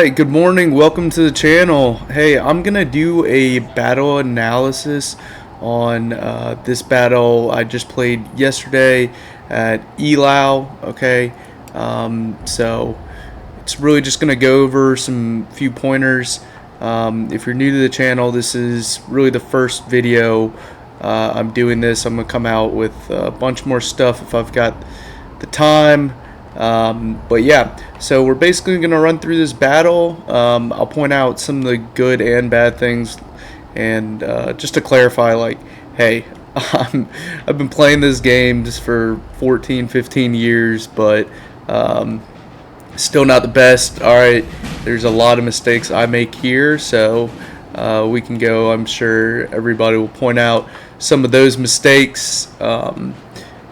Alright, good morning, welcome to the channel. Hey, I'm gonna do a battle analysis on this battle I just played yesterday at Eylau. Okay, so it's really just gonna go over some few pointers. If you're new to the channel, this is really the first video I'm doing this. I'm gonna come out with a bunch more stuff if I've got the time. But yeah, so we're basically going to run through this battle. I'll point out some of the good and bad things, and just to clarify, like, hey, I've been playing this game just for 14-15 years, but still not the best. Alright, there's a lot of mistakes I make here, so we can go, I'm sure everybody will point out some of those mistakes, and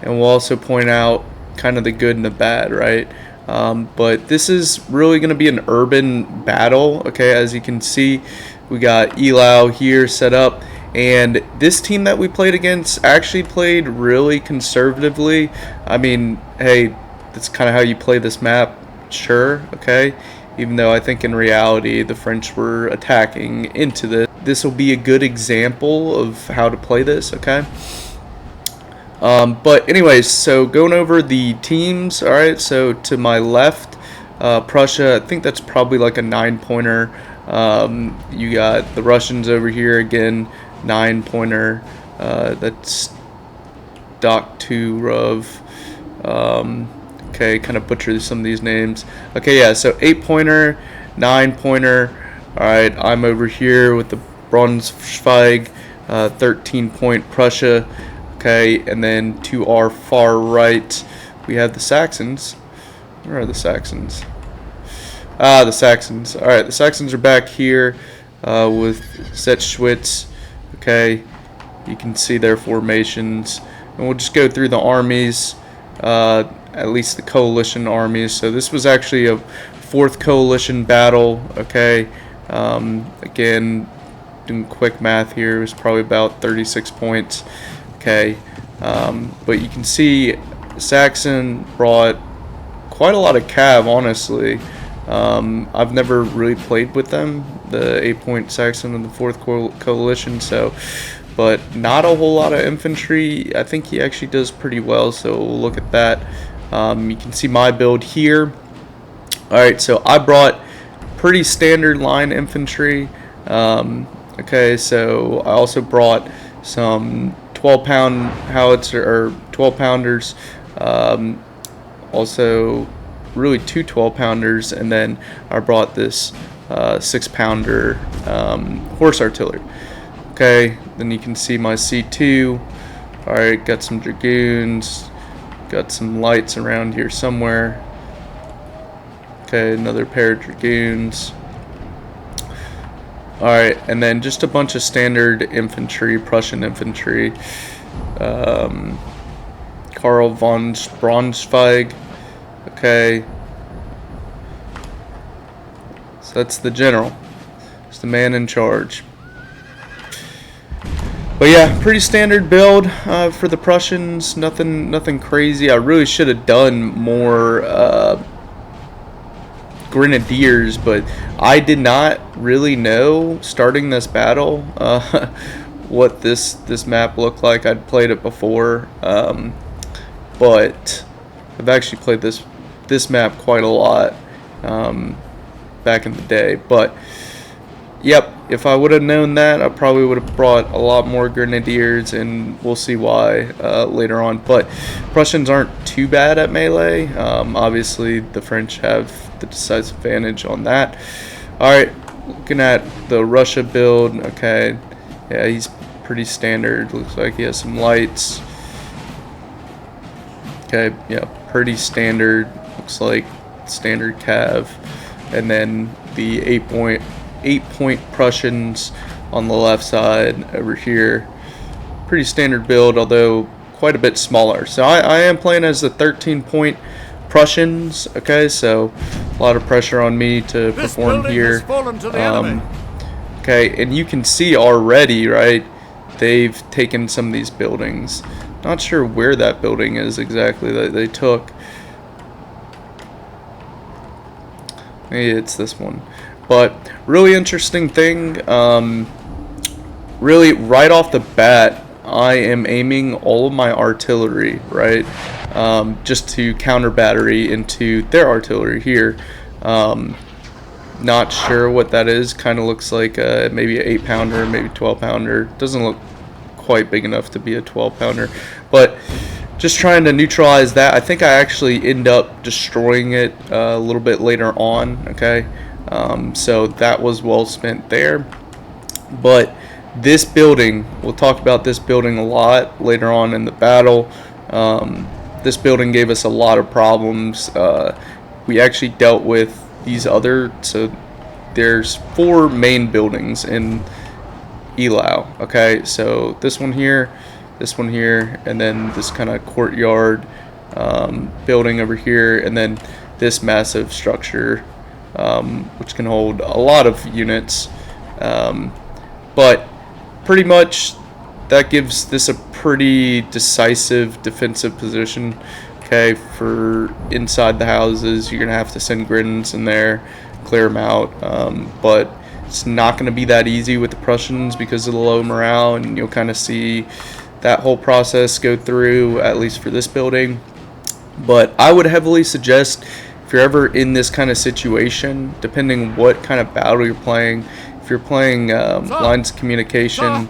we'll also point out kind of the good and the bad, right? But this is really going to be an urban battle. Okay, as you can see, we got Eylau here set up, and this team that we played against actually played really conservatively. I mean, hey, that's kind of how you play this map, sure, okay? Even though I think in reality the French were attacking into this. This will be a good example of how to play this, okay? But anyways, so going over the teams, alright, so to my left, Prussia, I think that's probably like a 9-pointer. You got the Russians over here, again, 9-pointer. That's Dokturov. Okay, kind of butchered some of these names. Okay, yeah, so 8-pointer, 9-pointer. Alright, I'm over here with the Braunschweig, 13-point Prussia. Okay, and then to our far right, we have the Saxons. Where are the Saxons? Ah, the Saxons. Alright, the Saxons are back here with Setschwitz. Okay, you can see their formations. And we'll just go through the armies, at least the coalition armies. So this was actually a 4th coalition battle. Okay, again, doing quick math here, it was probably about 36 points. Okay, but you can see Saxon brought quite a lot of cav, honestly. I've never really played with them, the 8-point Saxon and the 4th coalition, so, but not a whole lot of infantry. I think he actually does pretty well, so we'll look at that. You can see my build here. Alright, so I brought pretty standard line infantry. Okay, so I also brought some 12-pound howitzer, or 12-pounders, also really 2 12-pounders, and then I brought this 6-pounder horse artillery. Okay, then you can see my C2. Alright, got some dragoons, got some lights around here somewhere. Okay, another pair of dragoons. Alright, and then just a bunch of standard infantry, Prussian infantry. Karl von Braunschweig. Okay. So that's the general. It's the man in charge. But yeah, pretty standard build for the Prussians. Nothing crazy. I really should have done more grenadiers, but I did not really know starting this battle what this map looked like. I'd played it before, but I've actually played this map quite a lot back in the day. But yep, if I would have known that, I probably would have brought a lot more grenadiers, and we'll see why later on. But Prussians aren't too bad at melee. Obviously the French have the decisive advantage on that. Alright, looking at the Russia build. Okay, yeah, he's pretty standard. Looks like he has some lights. Okay, yeah, pretty standard. Looks like standard cav. And then the 8-point Prussians on the left side over here. Pretty standard build, although quite a bit smaller. So I am playing as the 13-point Prussians. Okay, so a lot of pressure on me to perform here. Okay, and you can see already, right, they've taken some of these buildings. Not sure where that building is exactly that they took. Maybe it's this one. But really interesting thing. Really, right off the bat, I am aiming all of my artillery, right, just to counter battery into their artillery here. Not sure what that is. Kind of looks like maybe an 8-pounder, maybe 12-pounder. Doesn't look quite big enough to be a 12-pounder, but just trying to neutralize that. I think I actually end up destroying it a little bit later on. Okay, so that was well spent there. But this building, we'll talk about this building a lot later on in the battle. This building gave us a lot of problems. We actually dealt with these other, so there's 4 main buildings in Eylau. Okay, so this one here, and then this kind of courtyard building over here, and then this massive structure, which can hold a lot of units. But pretty much that gives this a pretty decisive defensive position. Okay, for inside the houses, you're gonna have to send Griddens in there, clear them out. But it's not gonna be that easy with the Prussians because of the low morale, and you'll kind of see that whole process go through, at least for this building. But I would heavily suggest, if you're ever in this kind of situation, depending what kind of battle you're playing, if you're playing lines of communication,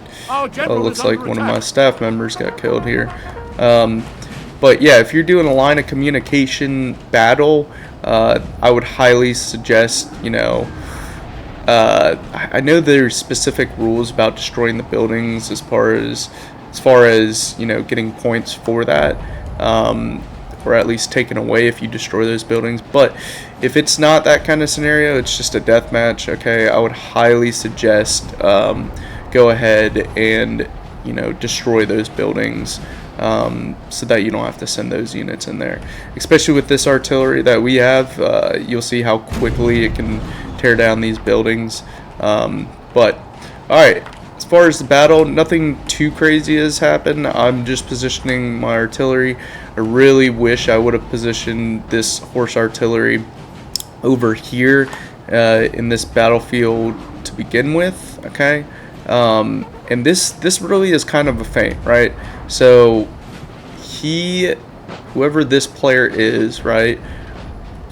looks like one of my staff members got killed here. But yeah, if you're doing a line of communication battle, I would highly suggest, I know there's specific rules about destroying the buildings as far as getting points for that, or at least taken away if you destroy those buildings. But if it's not that kind of scenario, it's just a death match. Okay, I would highly suggest go ahead and destroy those buildings, so that you don't have to send those units in there. Especially with this artillery that we have, you'll see how quickly it can tear down these buildings. But alright, as far as the battle, nothing too crazy has happened. I'm just positioning my artillery. I really wish I would have positioned this horse artillery over here in this battlefield to begin with. Okay, and this really is kind of a feint, right? So whoever this player is, right,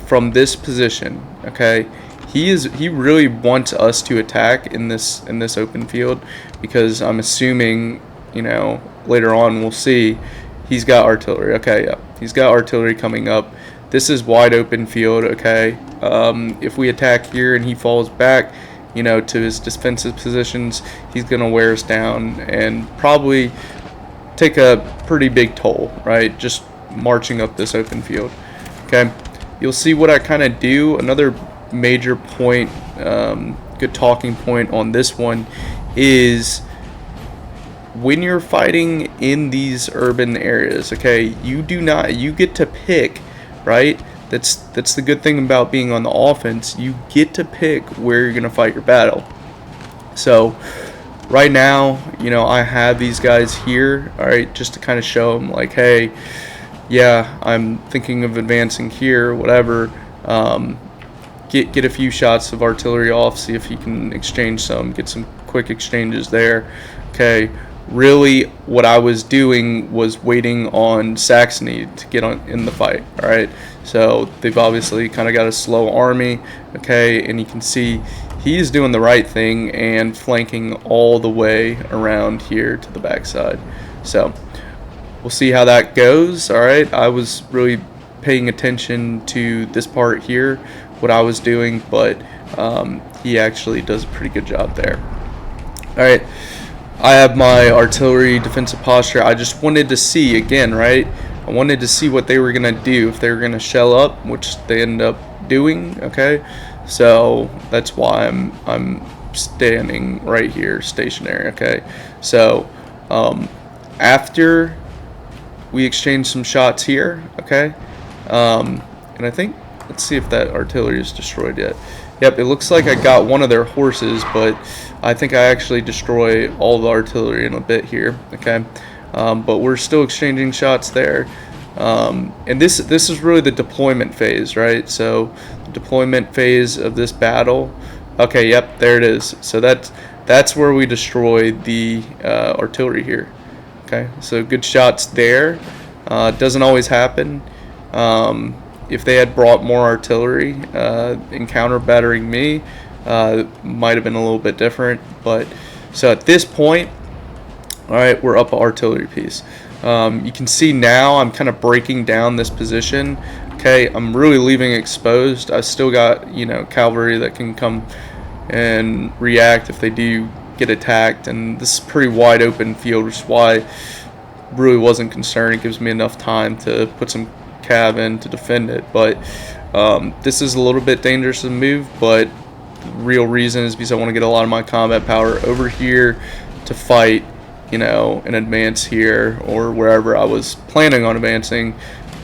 from this position, okay, he really wants us to attack in this open field, because I'm assuming, later on we'll see, he's got artillery. Okay, yeah, he's got artillery coming up. This is wide open field. Okay, if we attack here and he falls back, to his defensive positions, he's gonna wear us down and probably take a pretty big toll, right? Just marching up this open field. Okay, you'll see what I kind of do. Another major point, good talking point on this one is, when you're fighting in these urban areas, okay, you get to pick, right? That's the good thing about being on the offense. You get to pick where you're gonna fight your battle. So right now, I have these guys here, all right, just to kind of show them, like, hey, yeah, I'm thinking of advancing here, whatever. Get a few shots of artillery off, see if you can exchange some, get some quick exchanges there. Okay, really what I was doing was waiting on Saxony to get in the fight. All right, so they've obviously kind of got a slow army. Okay, and you can see he's doing the right thing and flanking all the way around here to the backside. So we'll see how that goes. All right, I was really paying attention to this part here, what I was doing, but he actually does a pretty good job there. All right, I have my artillery defensive posture. I just wanted to see again, right? I wanted to see what they were gonna do, if they were gonna shell up, which they end up doing. Okay, so that's why I'm standing right here, stationary. Okay, so after we exchange some shots here, okay, and I think, let's see if that artillery is destroyed yet. Yep, it looks like I got one of their horses, but I think I actually destroy all the artillery in a bit here. Okay, but we're still exchanging shots there. And this is really the deployment phase, right? So the deployment phase of this battle. Okay, yep, there it is. So that's where we destroyed the artillery here. Okay, so good shots there. Doesn't always happen. If they had brought more artillery in counter battering me, might have been a little bit different. But so at this point, all right, we're up an artillery piece. You can see now I'm kind of breaking down this position. Okay, I'm really leaving exposed. I still got, you know, cavalry that can come and react if they do get attacked, and this is pretty wide open field, which is why I really wasn't concerned. It gives me enough time to put some cav in to defend it. But this is a little bit dangerous to move, but the real reason is because I want to get a lot of my combat power over here to fight, you know, and advance here or wherever I was planning on advancing.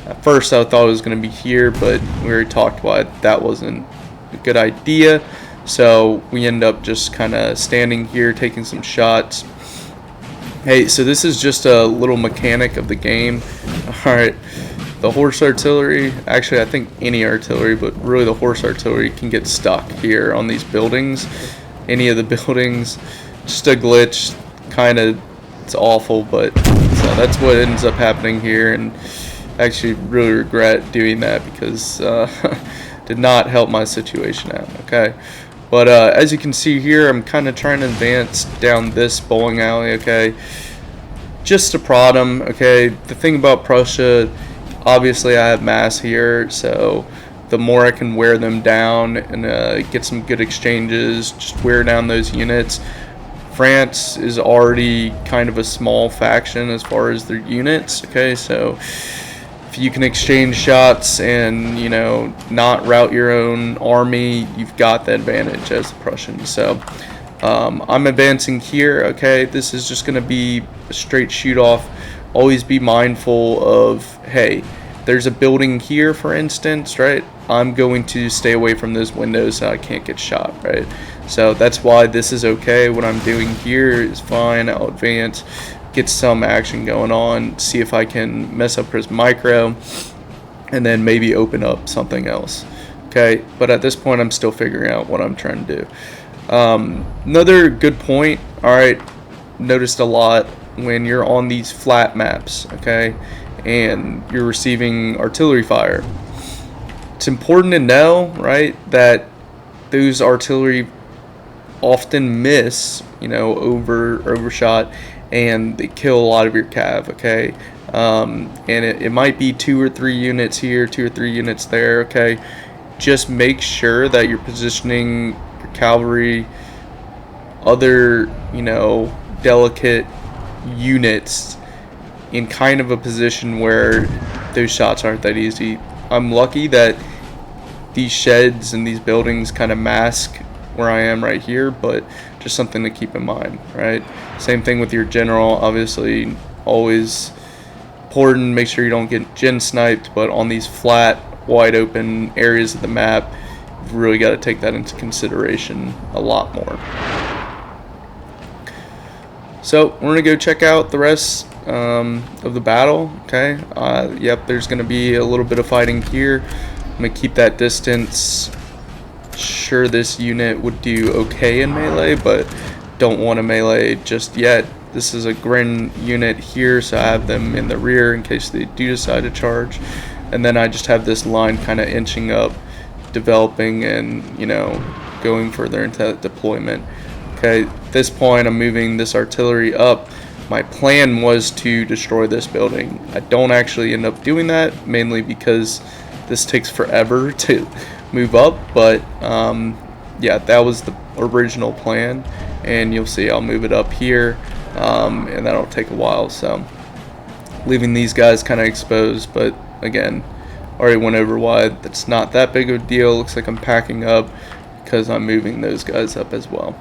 At first I thought it was going to be here, but we already talked about that wasn't a good idea. So we end up just kind of standing here, taking some shots. Hey, so this is just a little mechanic of the game. Alright, the horse artillery, actually I think any artillery, but really the horse artillery can get stuck here on these buildings. Any of the buildings, just a glitch, kind of, it's awful, but so that's what ends up happening here, and I actually really regret doing that because did not help my situation out. Okay, but as you can see here, I'm kind of trying to advance down this bowling alley. Okay, just to prod them. Okay, the thing about Prussia, obviously I have mass here, so the more I can wear them down and get some good exchanges, just wear down those units. France is already kind of a small faction as far as their units. Okay, so if you can exchange shots and, you know, not rout your own army, you've got the advantage as the Prussians. So I'm advancing here. Okay, this is just going to be a straight shoot off. Always be mindful of, hey, there's a building here, for instance, right? I'm going to stay away from those windows so I can't get shot, right? So that's why this is okay. What I'm doing here is fine. I'll advance, get some action going on, see if I can mess up his micro, and then maybe open up something else. Okay, but at this point I'm still figuring out what I'm trying to do. Another good point, alright, noticed a lot when you're on these flat maps, okay, and you're receiving artillery fire. It's important to know, right, that those artillery often miss, you know, overshot, and they kill a lot of your cav. Okay, and it might be 2 or 3 units here, 2 or 3 units there. Okay, just make sure that you're positioning your cavalry, other, you know, delicate units in kind of a position where those shots aren't that easy. I'm lucky that these sheds and these buildings kind of mask where I am right here, but just something to keep in mind, right? Same thing with your general, obviously always important, make sure you don't get gen sniped, but on these flat, wide open areas of the map, you've really got to take that into consideration a lot more. So we're going to go check out the rest of the battle. Okay, yep, there's going to be a little bit of fighting here. I'm going to keep that distance. Sure, this unit would do okay in melee, but don't want to melee just yet. This is a Grin unit here, so I have them in the rear in case they do decide to charge. And then I just have this line kind of inching up, developing, and, you know, going further into deployment. Okay, at this point I'm moving this artillery up. My plan was to destroy this building. I don't actually end up doing that, mainly because this takes forever to move up, but yeah, that was the original plan, and you'll see I'll move it up here, and that'll take a while, so leaving these guys kind of exposed, but again, already went over why that's not that big of a deal. Looks like I'm packing up because I'm moving those guys up as well.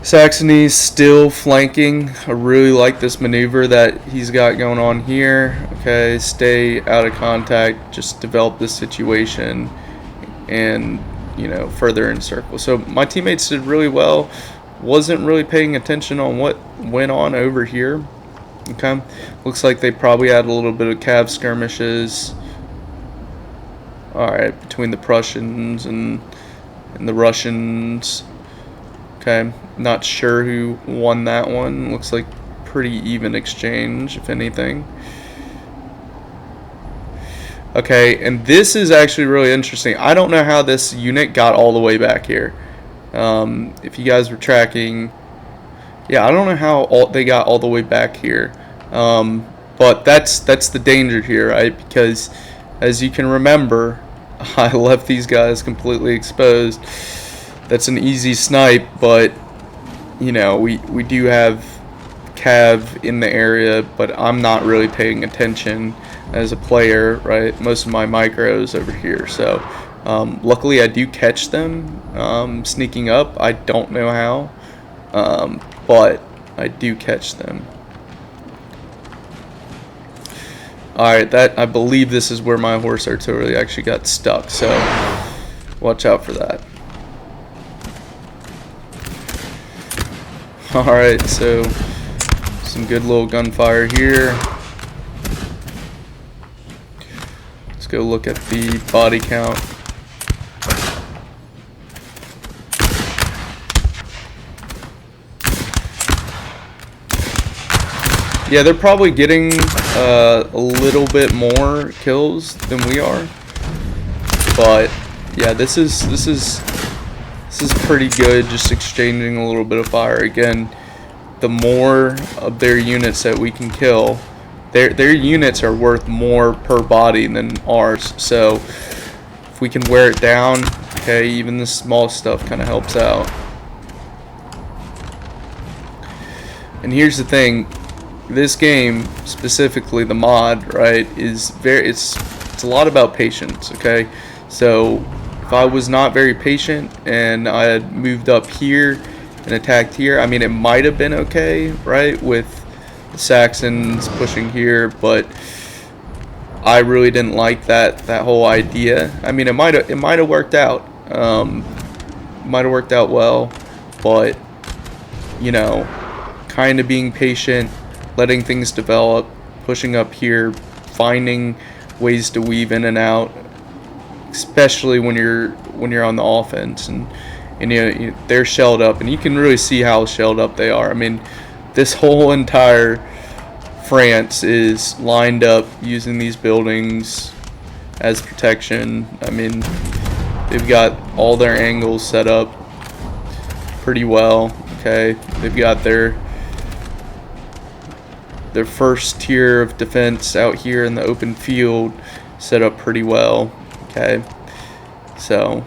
Saxony's still flanking. I really like this maneuver that he's got going on here. Okay, stay out of contact, just develop this situation and, you know, further encircle. So my teammates did really well. Wasn't really paying attention on what went on over here. Okay, looks like they probably had a little bit of cav skirmishes. All right, between the Prussians and the Russians. Okay, not sure who won that one. Looks like pretty even exchange, if anything. Okay, and this is actually really interesting. I don't know how this unit got all the way back here. If you guys were tracking, yeah, I don't know how they got all the way back here. But that's the danger here, right? Because as you can remember, I left these guys completely exposed. That's an easy snipe, but you know, we do have cav in the area, but I'm not really paying attention as a player, right? Most of my micros over here, so luckily I do catch them sneaking up. I don't know how, but I do catch them. Alright, I believe this is where my horse artillery actually got stuck, so watch out for that. Alright, so some good little gunfire here. Let's go look at the body count. Yeah, they're probably getting a little bit more kills than we are, but yeah, this is pretty good. Just exchanging a little bit of fire. Again, the more of their units that we can kill, their units are worth more per body than ours. So if we can wear it down, okay, even the small stuff kind of helps out. And here's the thing. This game, specifically the mod, right, is it's a lot about patience, okay? So if I was not very patient and I had moved up here and attacked here, I mean, it might have been okay, right, with the Saxons pushing here, but I really didn't like that whole idea. I mean, it might have worked out, might have worked out well, but you know, kind of being patient, letting things develop, pushing up here, finding ways to weave in and out, especially when you're on the offense, and they're shelled up, and you can really see how shelled up they are. I mean, this whole entire France is lined up using these buildings as protection. I mean, they've got all their angles set up pretty well. Okay, they've got their first tier of defense out here in the open field set up pretty well. Okay, so,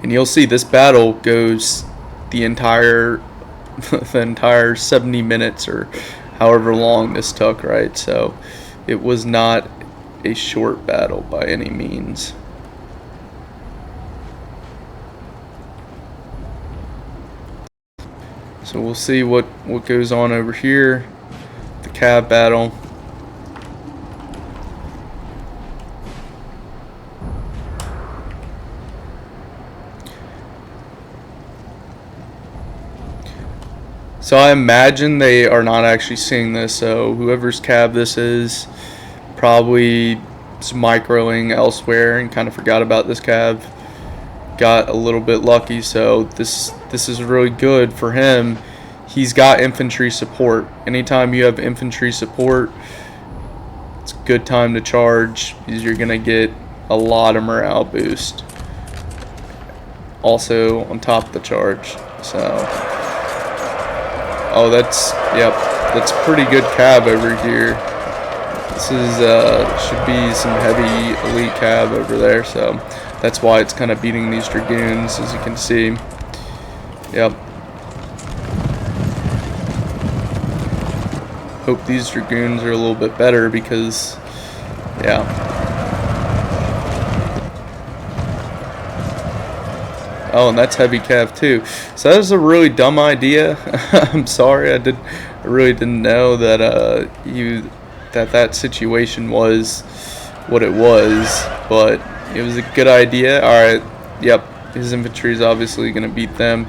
and you'll see this battle goes the entire 70 minutes or however long this took, right? So it was not a short battle by any means. So we'll see what goes on over here, the cav battle. So I imagine they are not actually seeing this, so whoever's cav this is probably microing elsewhere and kind of forgot about this cav. Got a little bit lucky, so this is really good for him. He's got infantry support. Anytime you have infantry support, it's a good time to charge, because you're gonna get a lot of morale boost also on top of the charge. So oh, that's pretty good cav over here. This is should be some heavy elite cav over there, so that's why it's kind of beating these dragoons, as you can see. Yep. Hope these dragoons are a little bit better, because, yeah. Oh, and that's heavy cav too. So that was a really dumb idea. I'm sorry, I really didn't know that that situation was what it was, but it was a good idea. All right, yep, his infantry is obviously going to beat them.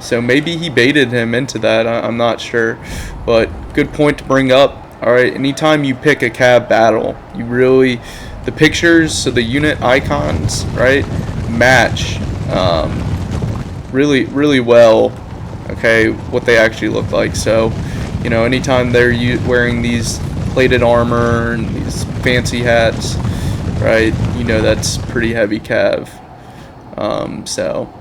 So maybe he baited him into that. I'm not sure, but good point to bring up. All right, anytime you pick a cav battle, you really, the pictures, so the unit icons, right, match really well, okay, what they actually look like. So, you know, anytime they're wearing these plated armor and these fancy hats, right, you know that's pretty heavy cav. So,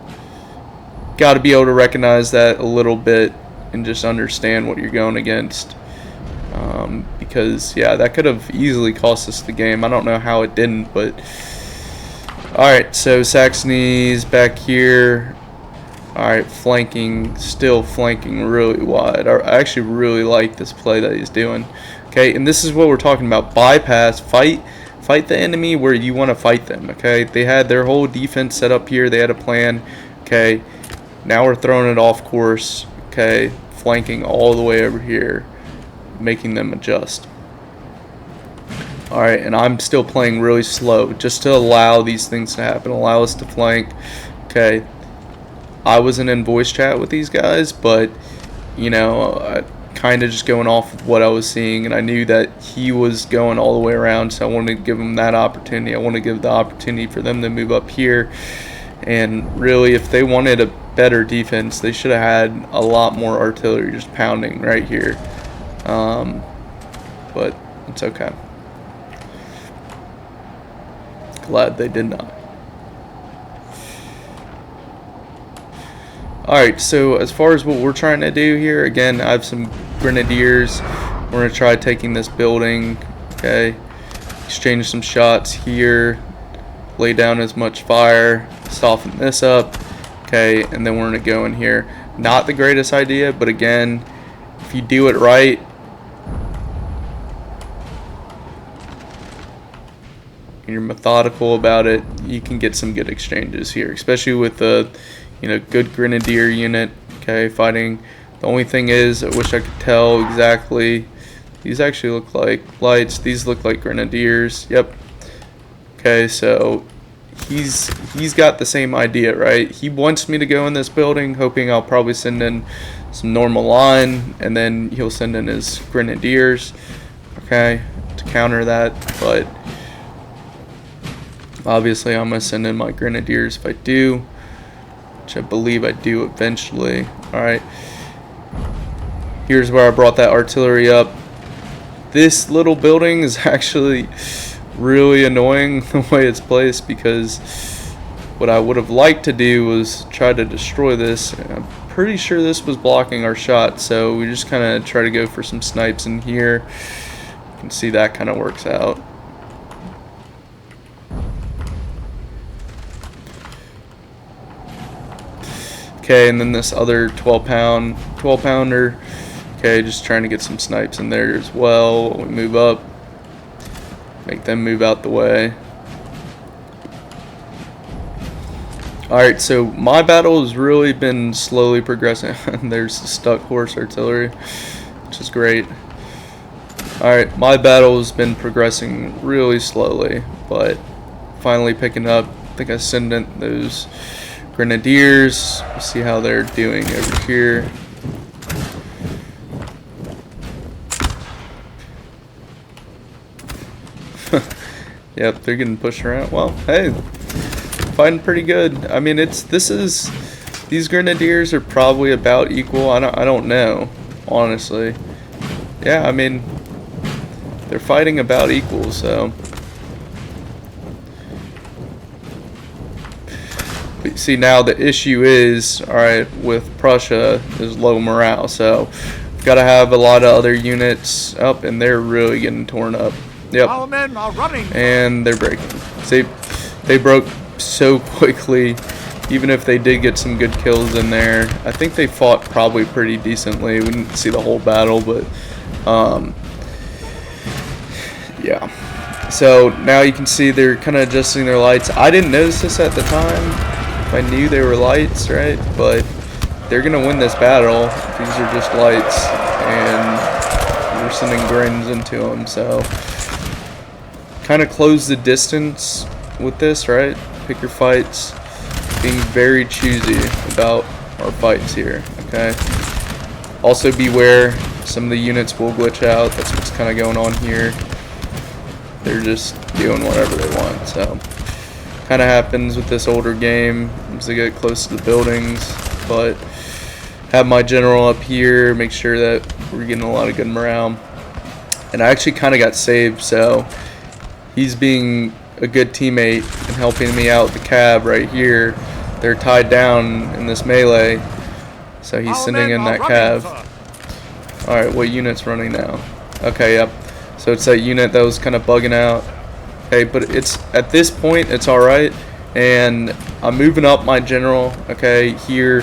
got to be able to recognize that a little bit and just understand what you're going against. Because, yeah, that could have easily cost us the game. I don't know how it didn't, but... Alright, so Saxony's back here. Alright, flanking, still flanking really wide. I actually really like this play that he's doing. Okay, and this is what we're talking about. Bypass, fight the enemy where you want to fight them, okay? They had their whole defense set up here. They had a plan, okay? Now we're throwing it off course, okay? Flanking all the way over here, making them adjust. Alright, and I'm still playing really slow just to allow these things to happen, allow us to flank. Okay, I wasn't in voice chat with these guys, but, you know, kind of just going off of what I was seeing, and I knew that he was going all the way around, so I wanted to give him that opportunity. I want to give the opportunity for them to move up here, and really, if they wanted a better defense, they should have had a lot more artillery just pounding right here. But it's okay. Glad they did not. Alright, so as far as what we're trying to do here, again, I have some grenadiers. We're going to try taking this building, okay, exchange some shots here, lay down as much fire, soften this up, okay, and then we're going to go in here. Not the greatest idea, but again, if you do it right, and you're methodical about it, you can get some good exchanges here, especially with the, you know, good grenadier unit, okay, fighting. The only thing is, I wish I could tell exactly. These actually look like lights. These look like grenadiers. Yep. Okay, so he's got the same idea, right? He wants me to go in this building, hoping I'll probably send in some normal line, and then he'll send in his grenadiers, okay, to counter that. But obviously, I'm going to send in my grenadiers if I do, which I believe I do eventually. Alright. Here's where I brought that artillery up. This little building is actually really annoying the way it's placed, because what I would have liked to do was try to destroy this. I'm pretty sure this was blocking our shot, so we just kind of try to go for some snipes in here. You can see that kind of works out. Okay, and then this other 12-pounder. Okay, just trying to get some snipes in there as well. We move up, make them move out the way. Alright, so my battle has really been slowly progressing. There's the stuck horse artillery, which is great. Alright, my battle has been progressing really slowly, but finally picking up. I think I sent in those grenadiers. Let's see how they're doing over here. Yep, they're getting pushed around. Well, hey, fighting pretty good. I mean, these grenadiers are probably about equal. I don't know, honestly. Yeah, I mean, they're fighting about equal, so. But see, now the issue is, alright, with Prussia is low morale, so we've got to have a lot of other units up, and they're really getting torn up. Yep. Our men are running. And they're breaking. See, they broke so quickly. Even if they did get some good kills in there, I think they fought probably pretty decently. We didn't see the whole battle, but yeah. So now you can see they're kind of adjusting their lights. I didn't notice this at the time. I knew they were lights, right? But they're gonna win this battle. These are just lights, and we're sending grins into them. So kind of close the distance with this, right? Pick your fights. Being very choosy about our fights here. Okay. Also beware, some of the units will glitch out. That's what's kind of going on here. They're just doing whatever they want. So kind of happens with this older game as they get close to the buildings. But have my general up here, make sure that we're getting a lot of good morale. And I actually kind of got saved, so he's being a good teammate and helping me out with the cab right here. They're tied down in this melee, so he's sending in that cab. Alright, what unit's running now? Okay, yep. So it's that unit that was kind of bugging out. Okay, but it's at this point it's alright. And I'm moving up my general. Okay, here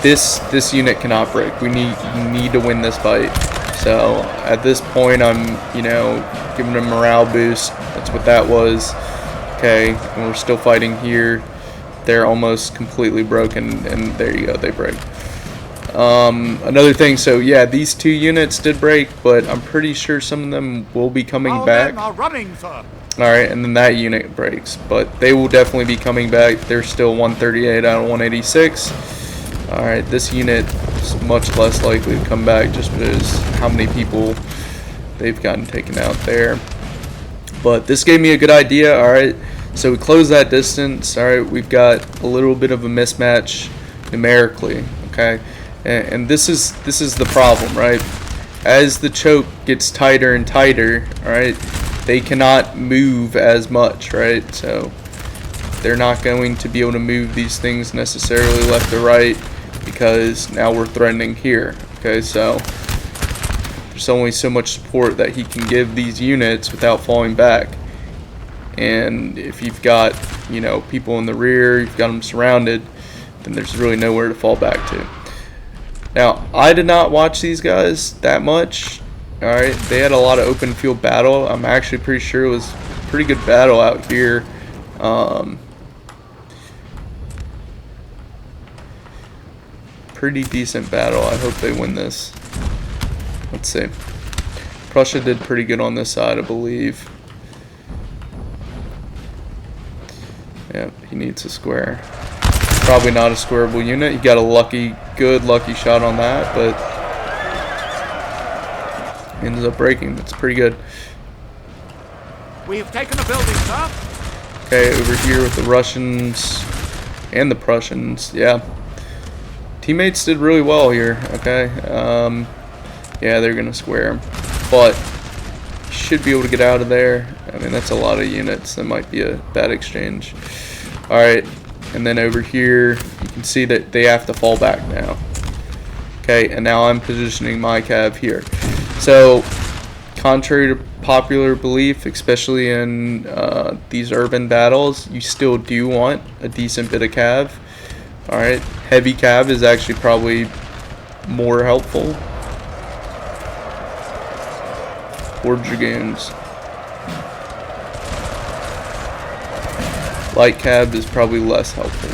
this unit cannot break. We need to win this fight. So at this point I'm, you know, giving a morale boost. That's what that was. Okay, and we're still fighting here. They're almost completely broken, and there you go, they break. Another thing, so yeah, these two units did break, but I'm pretty sure some of them will be coming back. Alright, and then that unit breaks, but they will definitely be coming back. They're still 138 out of 186. Alright, this unit is much less likely to come back just because how many people they've gotten taken out there. But this gave me a good idea. Alright, so we close that distance. Alright, we've got a little bit of a mismatch numerically. Okay, and this is the problem, right? As the choke gets tighter and tighter, alright, they cannot move as much, right? So they're not going to be able to move these things necessarily left or right because now we're threatening here. Okay, so there's only so much support that he can give these units without falling back. And if you've got, you know, people in the rear, you've got them surrounded, then there's really nowhere to fall back to. Now, I did not watch these guys that much. Alright, they had a lot of open field battle. I'm actually pretty sure it was a pretty good battle out here. Pretty decent battle. I hope they win this. Let's see. Prussia did pretty good on this side, I believe. Yeah, he needs a square. Probably not a squareable unit. He got a good lucky shot on that, but ends up breaking. That's pretty good. We have taken a building, sir. Okay, over here with the Russians and the Prussians. Yeah. Teammates did really well here. Okay. Yeah, they're going to square him. But should be able to get out of there. I mean, that's a lot of units. That might be a bad exchange. Alright. And then over here, you can see that they have to fall back now. Okay, and now I'm positioning my cav here. So, contrary to popular belief, especially in these urban battles, you still do want a decent bit of cav. Alright, heavy cav is actually probably more helpful for dragoons. Light cav is probably less helpful.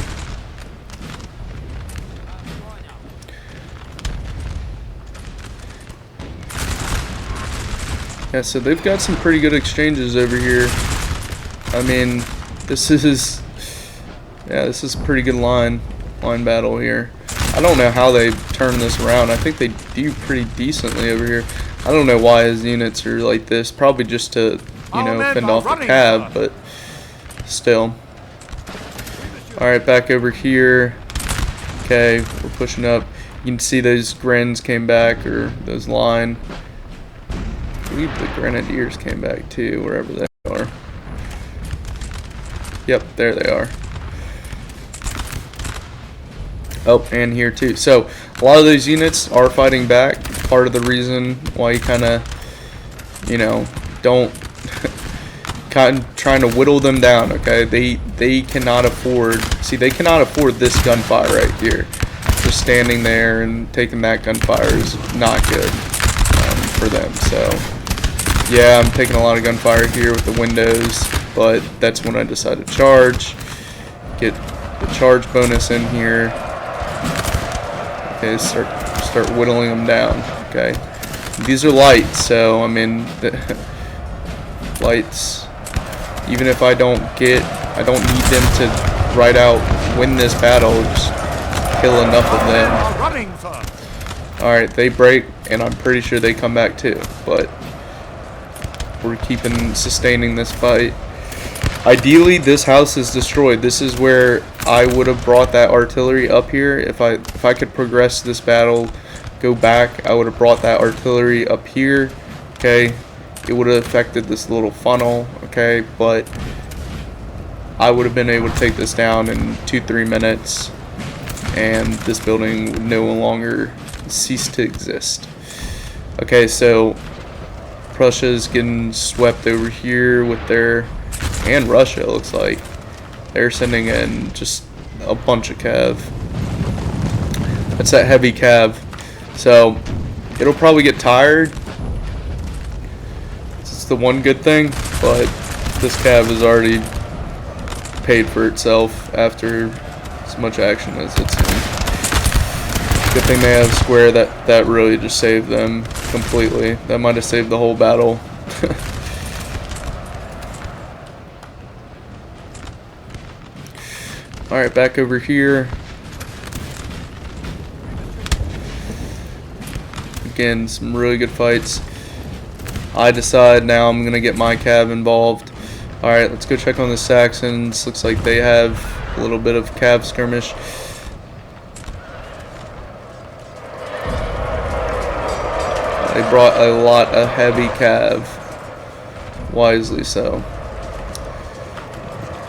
Yeah, so they've got some pretty good exchanges over here. I mean, this is a pretty good line battle here. I don't know how they turn this around. I think they do pretty decently over here. I don't know why his units are like this. Probably just to, you know, fend off the cab, but still. Alright, back over here. Okay, we're pushing up. You can see those Grens came back, or those line. I believe the Grenadiers came back too, wherever they are. Yep, there they are. Oh, and here too. So, a lot of those units are fighting back. Part of the reason why you kind of, you know, don't kind of trying to whittle them down, okay? They cannot afford, see, they cannot afford this gunfire right here. Just standing there and taking that gunfire is not good for them. So, yeah, I'm taking a lot of gunfire here with the windows, but that's when I decided to charge. Get the charge bonus in here. Okay, start whittling them down. Okay, these are lights, so I mean, lights. Even if I don't need them to right out win this battle. Just kill enough of them. Are running, sir. Alright, they break, and I'm pretty sure they come back too, but we're sustaining this fight. Ideally, this house is destroyed. This is where I would have brought that artillery up here. If I could progress this battle, go back, I would have brought that artillery up here, okay? It would have affected this little funnel, okay? But I would have been able to take this down in 2-3 minutes, and this building would no longer cease to exist. Okay, so Prussia's getting swept over here with their, and Russia looks like they're sending in just a bunch of cav. That's that heavy cav, so it'll probably get tired. It's the one good thing, but this cav has already paid for itself after as much action as it's in. Good thing they have square. That really just saved them completely. That might have saved the whole battle. Alright, back over here. Again, some really good fights. I decide now I'm going to get my cav involved. Alright, let's go check on the Saxons. Looks like they have a little bit of cav skirmish. They brought a lot of heavy cav. Wisely so.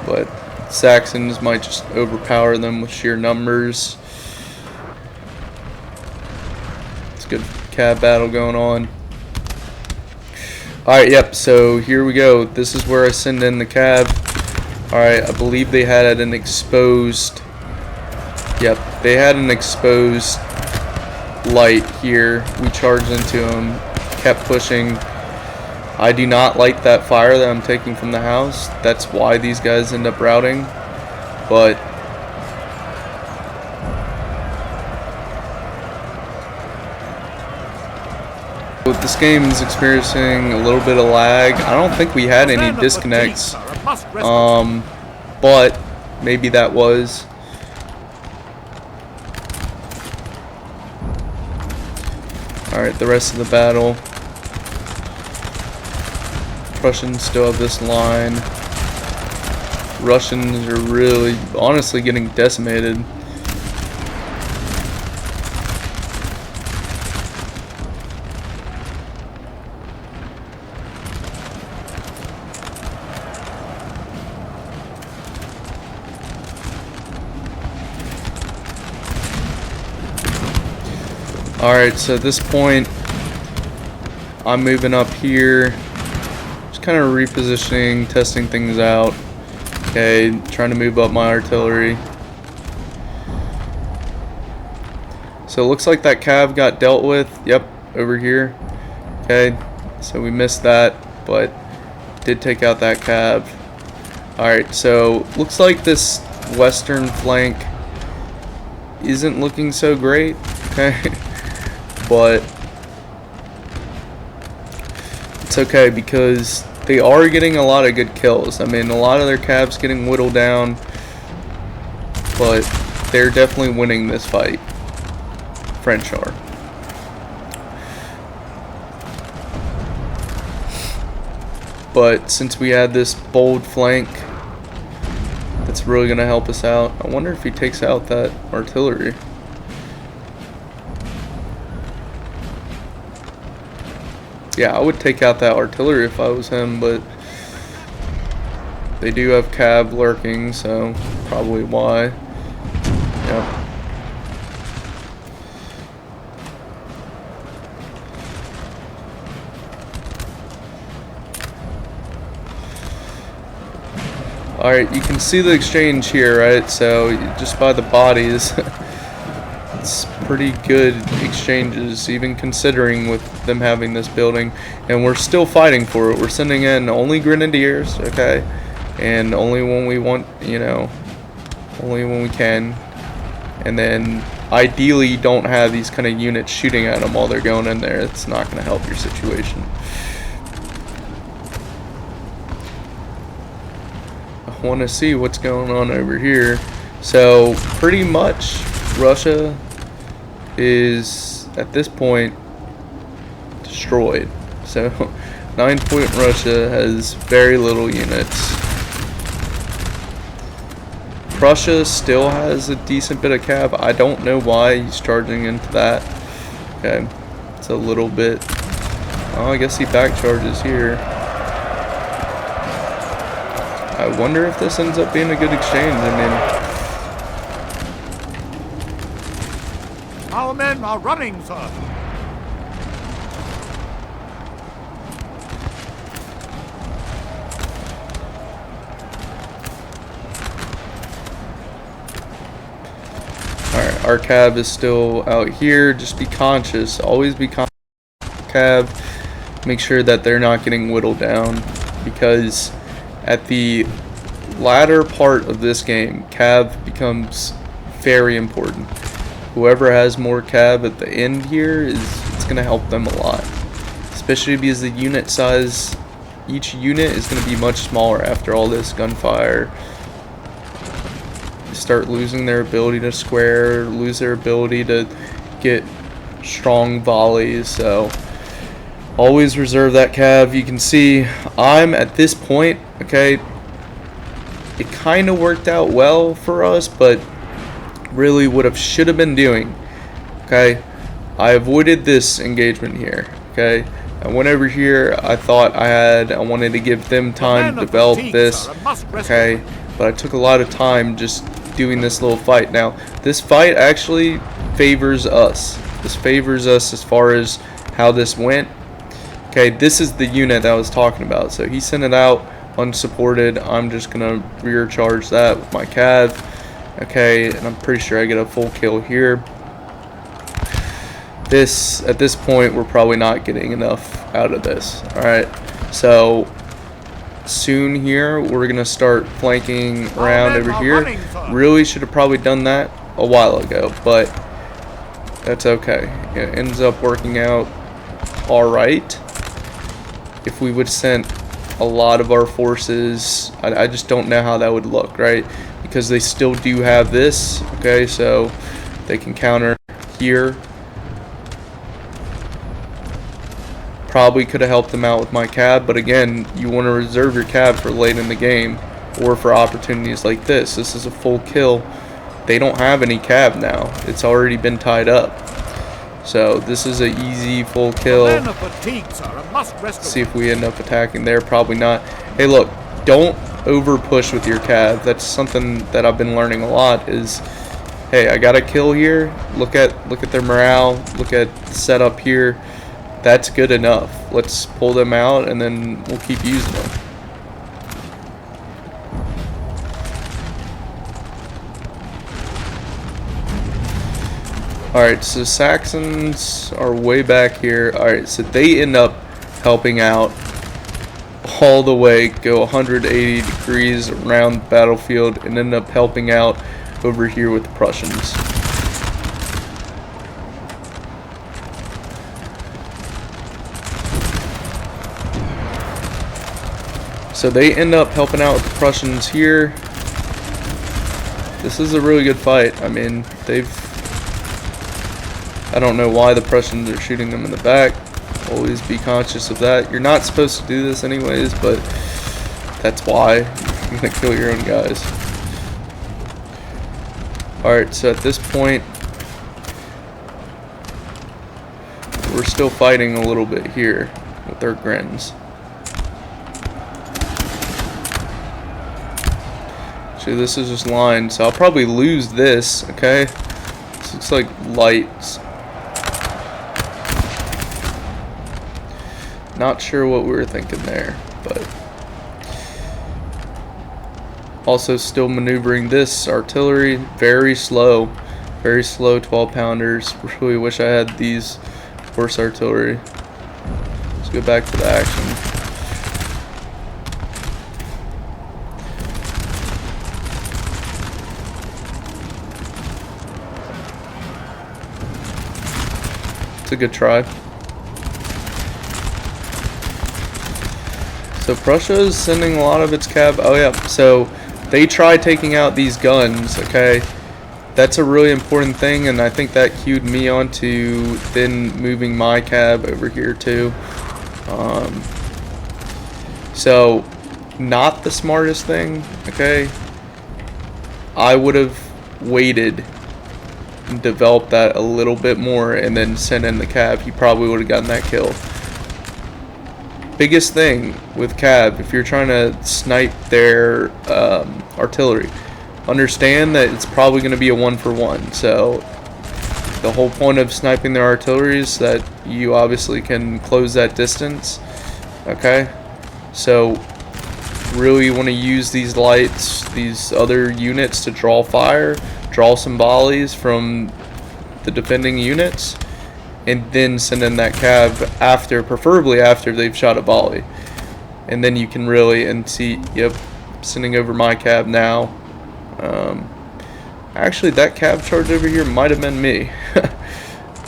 But Saxons might just overpower them with sheer numbers. It's a good cav battle going on. Alright, yep, so here we go. This is where I send in the cav. Alright, I believe they had an exposed... Yep, they had an exposed light here. We charged into them, kept pushing. I do not like that fire that I'm taking from the house. That's why these guys end up routing. But this game is experiencing a little bit of lag. I don't think we had any disconnects, but maybe that was. Alright, the rest of the battle. Prussians still have this line. Russians are really, honestly, getting decimated. Alright, so at this point, I'm moving up here, just kind of repositioning, testing things out. Okay, trying to move up my artillery. So it looks like that cav got dealt with. Yep, over here. Okay, so we missed that, but did take out that cav. Alright, so looks like this western flank isn't looking so great. Okay. But it's okay because they are getting a lot of good kills. I mean, a lot of their cavs getting whittled down, but they're definitely winning this fight. French are. But since we had this bold flank, that's really going to help us out. I wonder if he takes out that artillery. Yeah, I would take out that artillery if I was him, but they do have cav lurking, so probably why. Yep. Alright, you can see the exchange here, right? So, just by the bodies, it's pretty good exchanges, even considering with them having this building. And we're still fighting for it. We're sending in only grenadiers, okay? And only when we want, you know, only when we can. And then, ideally, you don't have these kind of units shooting at them while they're going in there. It's not going to help your situation. I want to see what's going on over here. So pretty much Russia is at this point destroyed. So 9-point Russia has very little units. Prussia still has a decent bit of cav. I don't know why he's charging into that. Okay, it's a little bit. Oh, I guess he back charges here. I wonder if this ends up being a good exchange. I mean, our men are running, sir. alright, our cav is still out here. Just be conscious. Always be conscious. Cav, make sure that they're not getting whittled down, because at the latter part of this game, cav becomes very important. Whoever has more cav at the end here it's going to help them a lot, especially because the unit size, each unit is going to be much smaller after all this gunfire. They start losing their ability to square, lose their ability to get strong volleys, so always reserve that cav. You can see I'm at this point, okay, it kind of worked out well for us, but really should have been doing, okay, I avoided this engagement here, okay. I went over here, I thought I wanted to give them time to develop this, okay, but I took a lot of time just doing this little fight. Now, this fight actually favors us. This favors us as far as how this went. Okay, this is the unit that I was talking about. So he sent it out unsupported. I'm just gonna rear charge that with my cav. Okay, and I'm pretty sure I get a full kill here. At this point, we're probably not getting enough out of this. Alright, so soon here we're gonna start flanking around over here. Really should have probably done that a while ago, but that's okay. It ends up working out alright. If we would send a lot of our forces, I just don't know how that would look, right? Because they still do have this, okay, so they can counter here. Probably could have helped them out with my cab, but again, you want to reserve your cab for late in the game or for opportunities like this. This is a full kill. They don't have any cab now. It's already been tied up. So this is an easy full kill. See if we end up attacking there. Probably not. Hey, look, don't over push with your cab. That's something that I've been learning a lot. Is, hey, I got a kill here. Look at their morale. Look at the setup here. That's good enough. Let's pull them out, and then we'll keep using them. Alright, so Saxons are way back here. Alright, so they end up helping out all the way, go 180 degrees around the battlefield, and end up helping out over here with the Prussians. So they end up helping out with the Prussians here. This is a really good fight. I mean, I don't know why the Prussians are shooting them in the back. Always be conscious of that. You're not supposed to do this anyways, but that's why. You're gonna kill your own guys. Alright, so at this point, we're still fighting a little bit here with their grins. So this is just line, so I'll probably lose this, okay? This looks like lights. Not sure what we were thinking there, but also still maneuvering this artillery, very slow 12-pounders. Really wish I had these horse artillery. Let's go back to the action. It's a good try. So Prussia is sending a lot of its cab. Oh yeah, so they try taking out these guns, okay? that's a really important thing, and I think that cued me on to then moving my cab over here too. So not the smartest thing, okay? I would have waited and developed that a little bit more and then sent in the cab. He probably would have gotten that kill. Biggest thing with cab, if you're trying to snipe their artillery, understand that it's probably going to be a 1-for-1. So the whole point of sniping their artillery is that you obviously can close that distance. Okay, so really you want to use these lights, these other units, to draw fire, draw some volleys from the defending units, and then send in that cab after, preferably after they've shot a volley. And then you can really, and see, yep, sending over my cab now. Actually, that cab charge over here might have been me.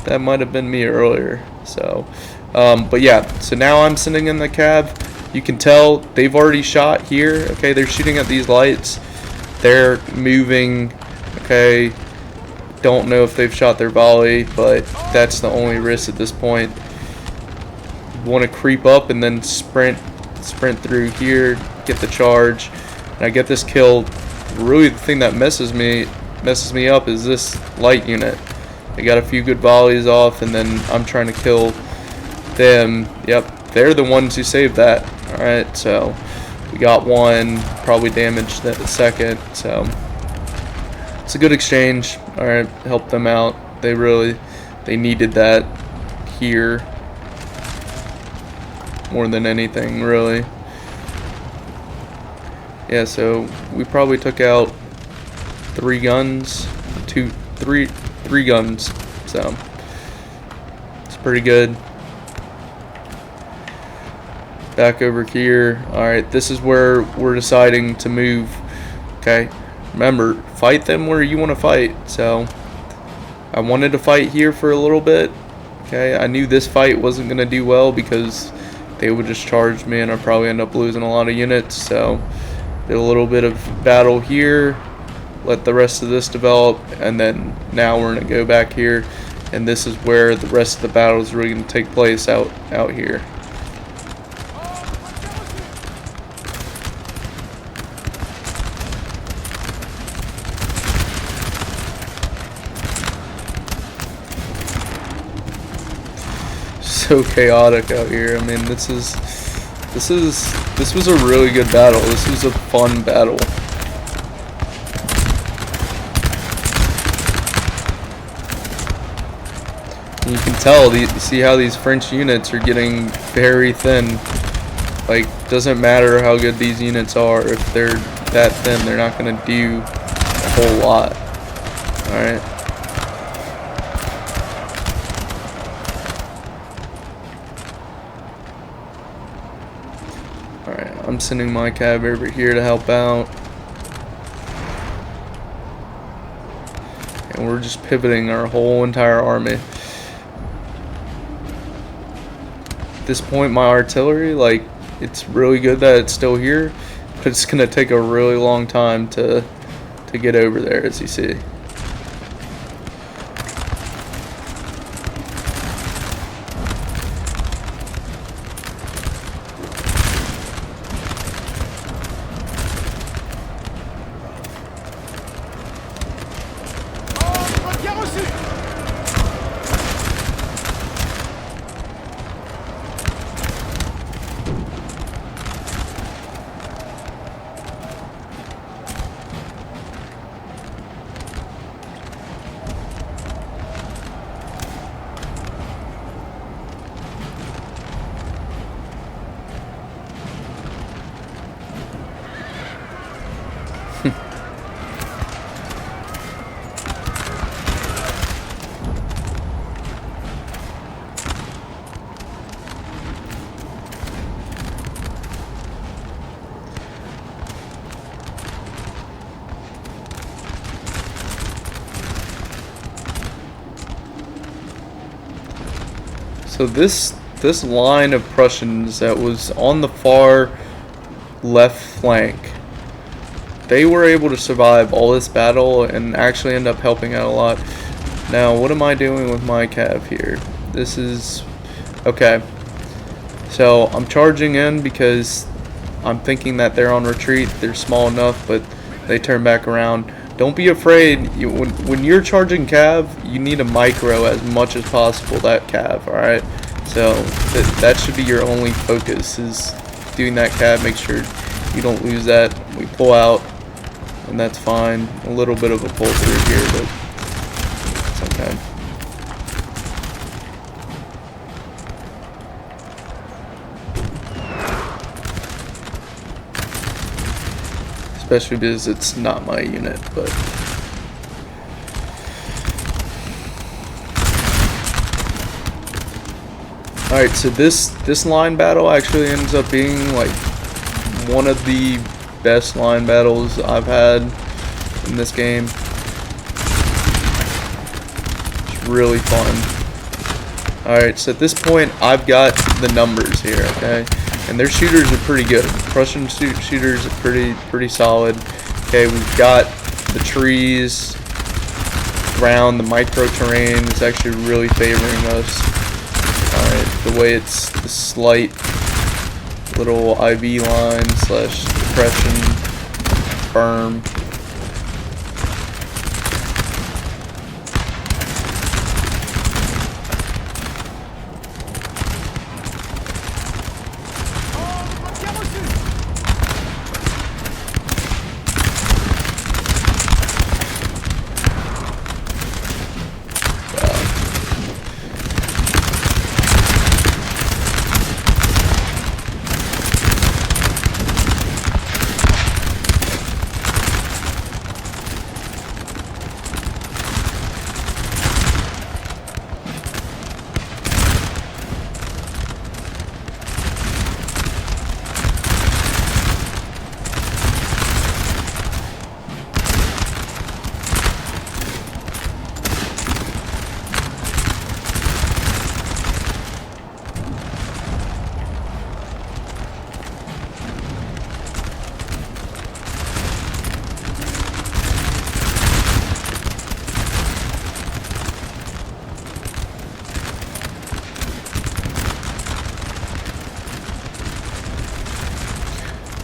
That might have been me earlier. So, but yeah, so now I'm sending in the cab. You can tell they've already shot here. Okay, they're shooting at these lights. They're moving. Okay, don't know if they've shot their volley, but that's the only risk at this point. You want to creep up and then sprint through here, get the charge, and I get this kill. Really, the thing that messes me up is this light unit. They got a few good volleys off, and then I'm trying to kill them. Yep, they're the ones who saved that. Alright, so we got one, probably damaged the second, so it's a good exchange. Alright, help them out. They needed that here more than anything, really. Yeah, so we probably took out three guns, three guns, so it's pretty good. Back over here. Alright, this is where we're deciding to move. Okay, remember, fight them where you want to fight. So I wanted to fight here for a little bit. Okay, I knew this fight wasn't going to do well because they would just charge me and I'd probably end up losing a lot of units. So did a little bit of battle here, let the rest of this develop, and then now we're going to go back here, and this is where the rest of the battle is really going to take place out here. So chaotic out here. I mean, this was a really good battle. This was a fun battle. And you can tell, see how these French units are getting very thin. Like, doesn't matter how good these units are, if they're that thin, they're not going to do a whole lot. Alright. Alright, I'm sending my cab over here to help out. And we're just pivoting our whole entire army. At this point, my artillery, like, it's really good that it's still here, but it's going to take a really long time to get over there, as you see. So this line of Prussians that was on the far left flank, they were able to survive all this battle and actually end up helping out a lot. Now, what am I doing with my cav here? This is okay. So I'm charging in because I'm thinking that they're on retreat. They're small enough, but they turn back around. Don't be afraid. When you're charging cav, you need to micro as much as possible that cav. All right. So that should be your only focus, is doing that cav. Make sure you don't lose that. We pull out, and that's fine. A little bit of a pull through here, but it's okay. Especially because it's not my unit, but alright, so this line battle actually ends up being like one of the best line battles I've had in this game. It's really fun. Alright, so at this point I've got the numbers here, okay? And their shooters are pretty good. Prussian shooters are pretty solid. Okay, we've got the trees around, the micro terrain is actually really favoring us. Alright, the way it's the slight little IV line slash depression berm.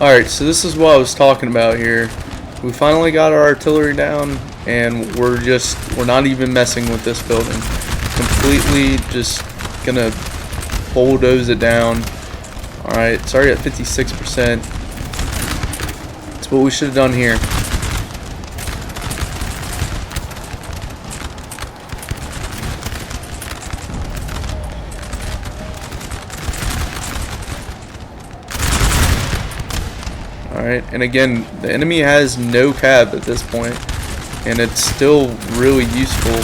Alright, so this is what I was talking about here. We finally got our artillery down, and we're not even messing with this building. Completely just gonna bulldoze it down. Alright, it's already at 56%. That's what we should have done here. Alright, and again, the enemy has no cab at this point, and it's still really useful.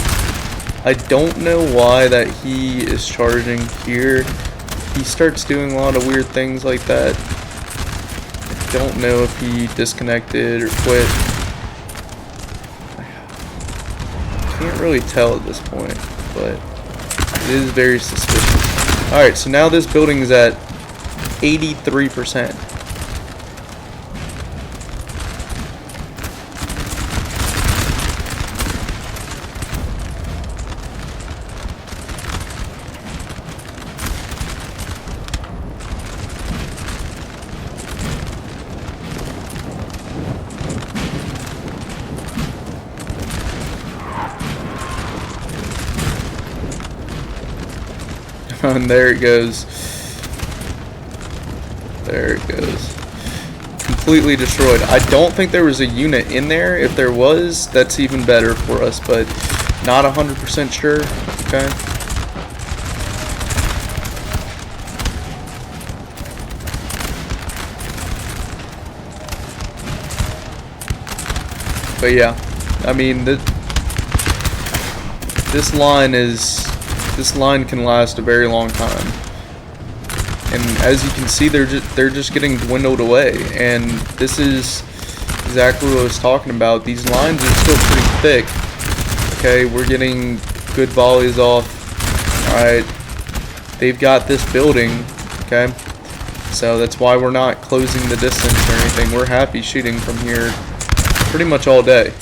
I don't know why that he is charging here. He starts doing a lot of weird things like that. I don't know if he disconnected or quit. Can't really tell at this point, but it is very suspicious. Alright, so now this building is at 83%. And there it goes. There it goes. Completely destroyed. I don't think there was a unit in there. If there was, that's even better for us, but not 100% sure. Okay. But yeah, I mean, this line can last a very long time, and as you can see, they're just getting dwindled away. And this is exactly what I was talking about. These lines are still pretty thick. Okay, we're getting good volleys off. All right, they've got this building. Okay, so that's why we're not closing the distance or anything. We're happy shooting from here. pretty much all day.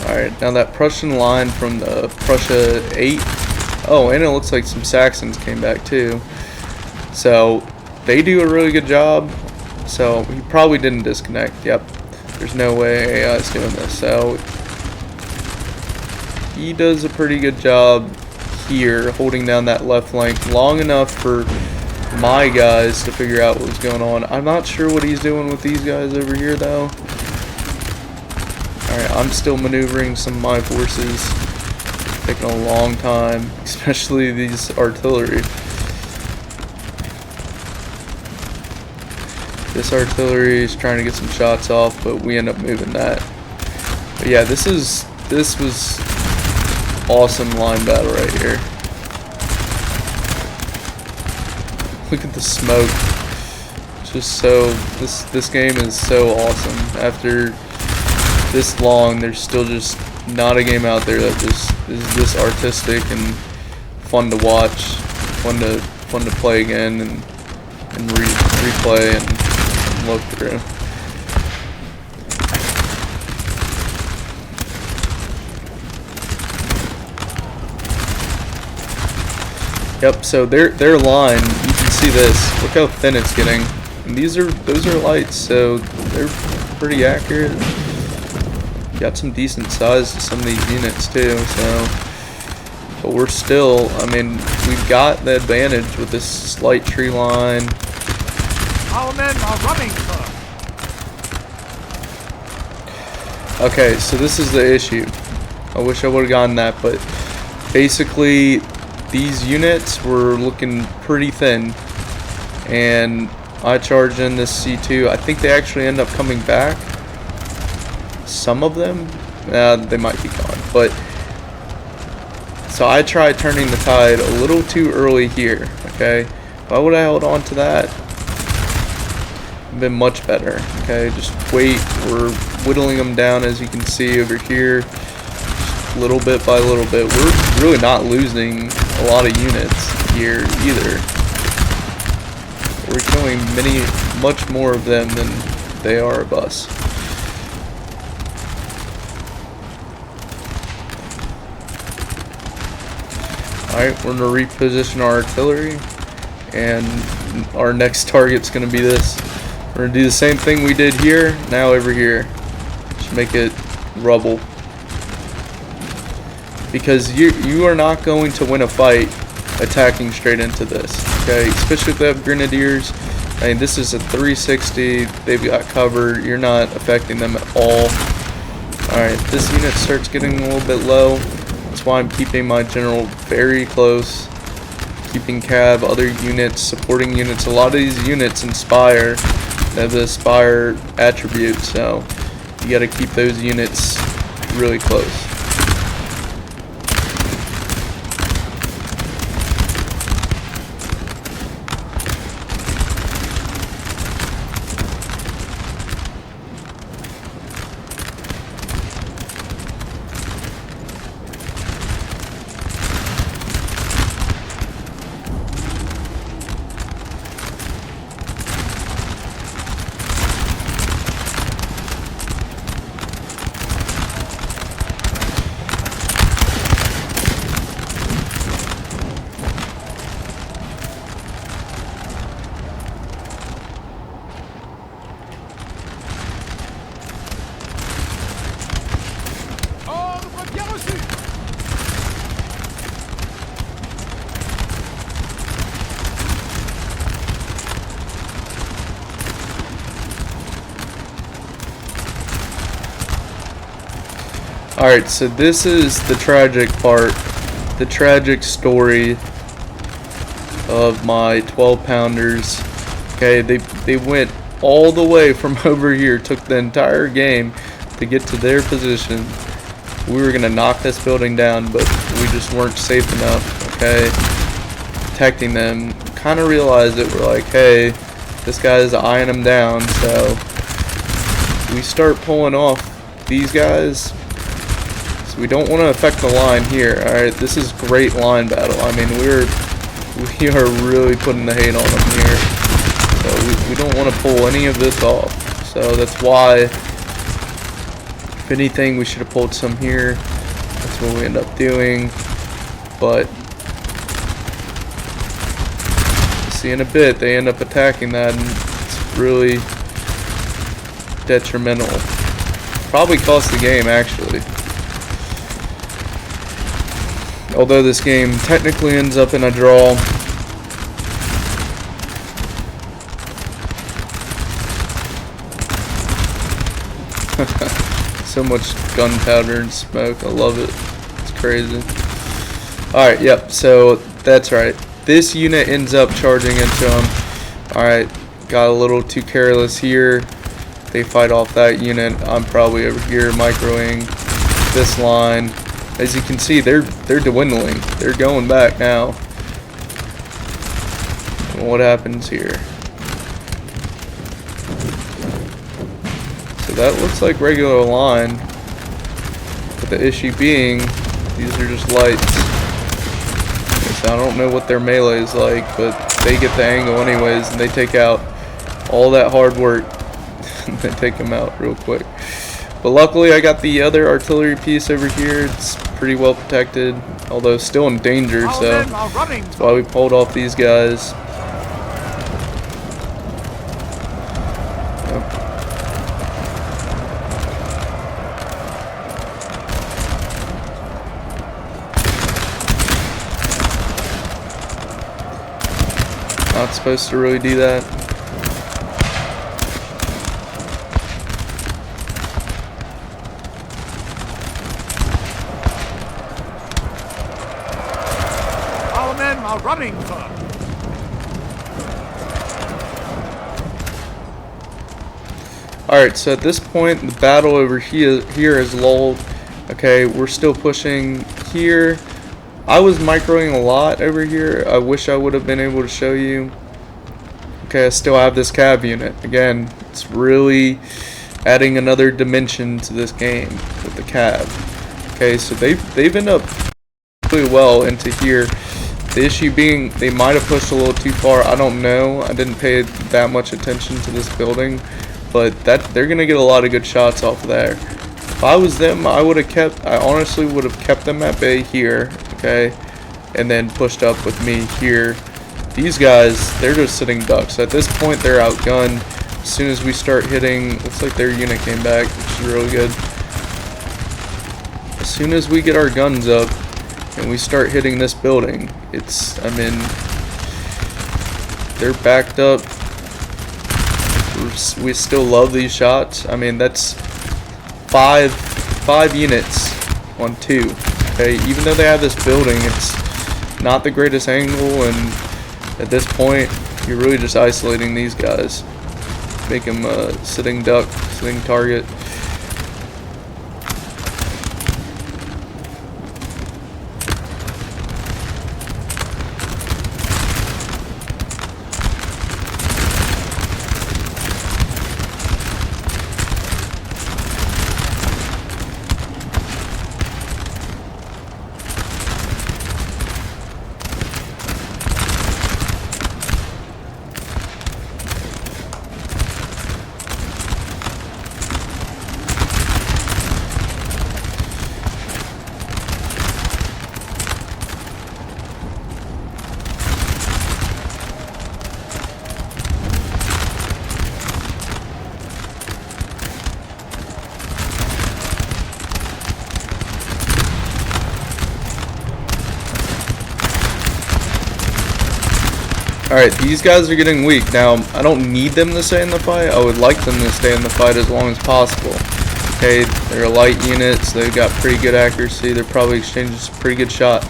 Alright, now that Prussian line from the Prussia 8. Oh, and it looks like some Saxons came back too. So, they do a really good job. So, he probably didn't disconnect. Yep. There's no way AI is doing this. So, he does a pretty good job here, holding down that left flank long enough for my guys to figure out what was going on. I'm not sure what he's doing with these guys over here, though. Alright, I'm still maneuvering some of my forces. Taking a long time, especially these artillery. This artillery is trying to get some shots off, but we end up moving that. But yeah, this was awesome line battle right here. Look at the smoke. Just so this game is so awesome. After this long, there's still just not a game out there that just is this artistic and fun to watch, fun to play again and replay and look through. Yep, so their line, you can see this. Look how thin it's getting. And those are lights, so they're pretty accurate. Got some decent size to some of these units too, so but we're still, I mean, we've got the advantage with this slight tree line. Our men are running, sir. Okay, so this is the issue. I wish I would have gotten that, but basically these units were looking pretty thin, and I charged in this C2. I think they actually end up coming back. Some of them, they might be gone, but so I tried turning the tide a little too early here. Okay, why would I hold on to that? Been much better. Okay, just wait. We're whittling them down, as you can see over here, little bit by little bit. We're really not losing a lot of units here either. We're killing much more of them than they are of us. Alright, we're going to reposition our artillery, and our next target's going to be this. We're going to do the same thing we did here, now over here. Just make it rubble. Because you are not going to win a fight attacking straight into this, okay? Especially if they have grenadiers. I mean, this is a 360, they've got cover, you're not affecting them at all. Alright, this unit starts getting a little bit low. That's why I'm keeping my general very close, keeping cab, other units, supporting units. A lot of these units inspire, they have the aspire attribute, so you got to keep those units really close. Alright, so this is the tragic part, the tragic story of my 12-pounders. Okay, they went all the way from over here, took the entire game to get to their position. We were going to knock this building down, but we just weren't safe enough, okay? Protecting them. Kind of realized that we're like, hey, this guy's eyeing them down, so we start pulling off these guys. We don't want to affect the line here. Alright, this is great line battle. I mean, we are really putting the hate on them here. So we don't want to pull any of this off. So that's why, if anything, we should have pulled some here. That's what we end up doing. But see, in a bit, they end up attacking that, and it's really detrimental. Probably cost the game, actually. Although this game technically ends up in a draw. So much gunpowder and smoke. I love it. It's crazy. Alright, yep. So that's right. This unit ends up charging into them. Alright, got a little too careless here. They fight off that unit. I'm probably over here microing this line. As you can see, they're dwindling. They're going back now. And what happens here? So that looks like regular line. But the issue being, these are just lights. So I don't know what their melee is like, but they get the angle anyways, and they take out all that hard work. They take them out real quick. But luckily I got the other artillery piece over here. It's pretty well protected, although still in danger, so that's why we pulled off these guys. Yep. Not supposed to really do that. Running, sir. Alright, so at this point the battle over here is lulled. Okay, we're still pushing here. I was microing a lot over here. I wish I would have been able to show you. Okay, I still have this cav unit. Again, it's really adding another dimension to this game with the cav. Okay, so they've ended up really well into here. The issue being, they might have pushed a little too far. I don't know. I didn't pay that much attention to this building, but they're gonna get a lot of good shots off of there. If I was them, I honestly would have kept them at bay here, okay, and then pushed up with me here. These guys, they're just sitting ducks. At this point, they're outgunned. As soon as we start hitting, looks like their unit came back, which is really good. As soon as we get our guns up and we start hitting this building, I mean, they're backed up. We still love these shots. I mean, that's five units on 2. Okay, even though they have this building, it's not the greatest angle, and at this point, you're really just isolating these guys. Make them a sitting duck, sitting target. Alright, these guys are getting weak. Now, I don't need them to stay in the fight. I would like them to stay in the fight as long as possible. Okay, they're light units. They've got pretty good accuracy. They're probably exchanging some pretty good shots.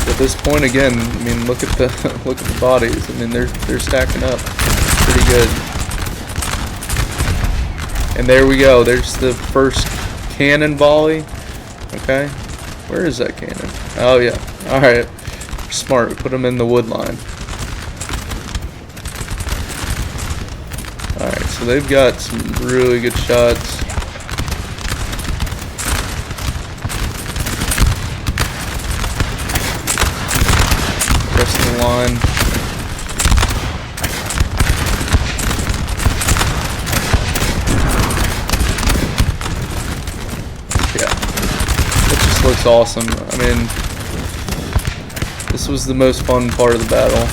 At this point, again, I mean, look at the look at the bodies. I mean, they're stacking up pretty good. And there we go. There's the first cannon volley. Okay. Where is that cannon? Oh, yeah. Alright. Smart. Put them in the wood line. Alright, so they've got some really good shots. rest of the line. Yeah, it just looks awesome. I mean, this was the most fun part of the battle.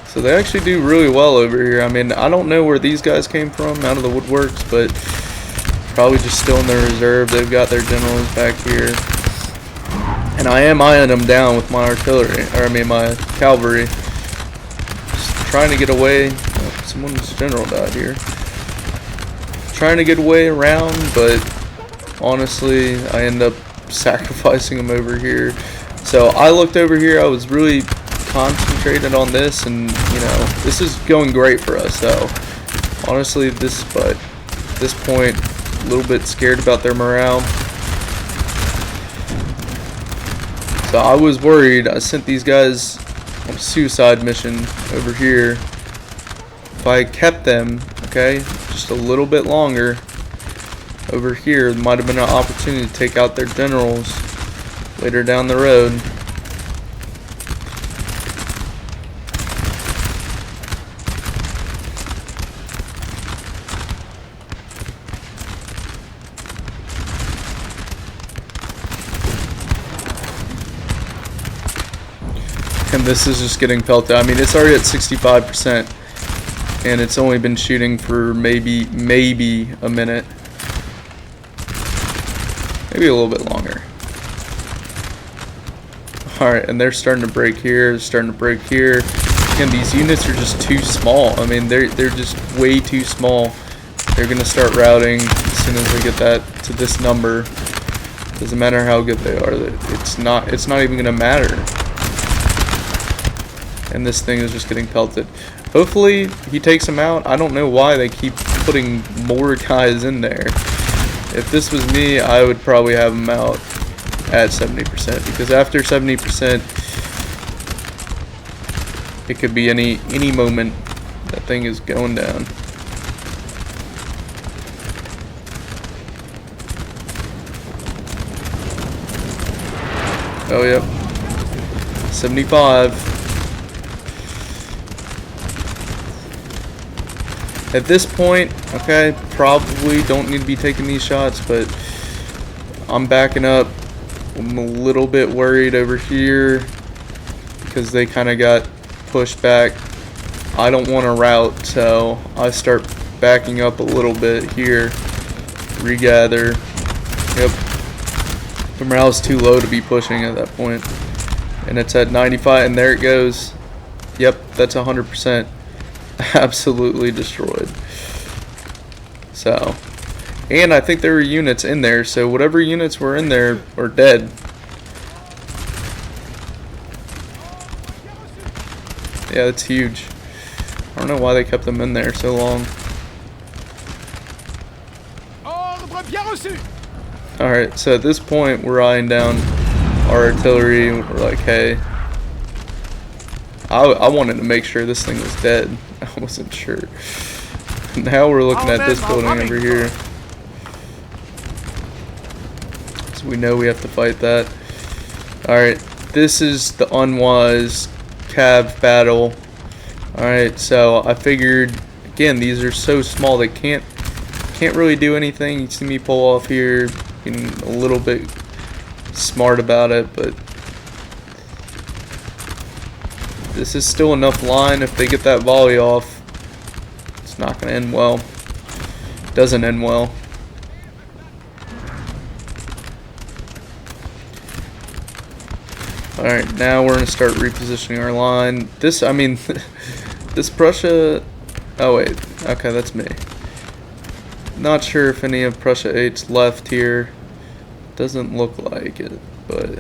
So they actually do really well over here. I mean, I don't know where these guys came from out of the woodworks, but probably just still in their reserve. They've got their generals back here. And I am eyeing them down with my artillery, or I mean my cavalry. Just trying to get away. Oh, someone's general died here. Trying to get away around, but honestly, I end up sacrificing them over here. So I looked over here. I was really concentrated on this, and you know, this is going great for us. So honestly, but at this point, a little bit scared about their morale. So I was worried. I sent these guys on a suicide mission over here. If I kept them, okay, just a little bit longer over here, there might have been an opportunity to take out their generals later down the road. And this is just getting pelted. I mean, it's already at 65%, and it's only been shooting for maybe a minute, maybe a little bit longer. All right, and they're starting to break here, starting to break here. Again, these units are just too small. I mean, they're just way too small. They're gonna start routing as soon as they get that to this number. Doesn't matter how good they are. It's not even gonna matter. And this thing is just getting pelted. Hopefully he takes them out. I don't know why they keep putting more guys in there. If this was me, I would probably have them out at 70%, because after 70%, it could be any moment that thing is going down. Oh yep, 75. At this point, okay, probably don't need to be taking these shots, but I'm backing up. I'm a little bit worried over here because they kind of got pushed back. I don't want to rout, so I start backing up a little bit here. Regather. Yep. The morale's too low to be pushing at that point. And it's at 95, and there it goes. Yep, that's 100%. Absolutely destroyed. So, and I think there were units in there, so whatever units were in there are dead. Yeah, that's huge. I don't know why they kept them in there so long. Alright, so at this point we're eyeing down our artillery. We're like, hey, I wanted to make sure this thing was dead. I wasn't sure. Now we're looking at this building over here. So we know we have to fight that. Alright, this is the unwise cav battle. Alright, so I figured, again, these are so small they can't really do anything. You see me pull off here, getting a little bit smart about it, but this is still enough line. If they get that volley off, it's not going to end well. Doesn't end well. Alright, now we're going to start repositioning our line. This, I mean, this Prussia... Oh wait, okay, that's me. Not sure if any of Prussia 8's left here. Doesn't look like it, but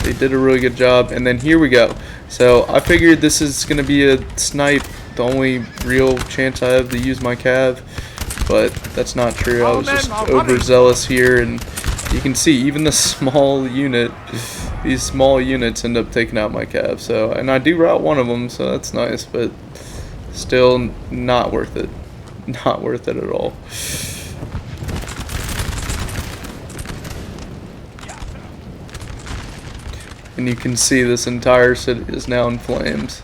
they did a really good job. And then here we go. So I figured this is going to be a snipe, the only real chance I have to use my cav, but that's not true. I was just overzealous here, and you can see even the small unit, these small units end up taking out my cav. So, and I do route one of them, so that's nice, but still not worth it. not worth it at all. And you can see this entire city is now in flames.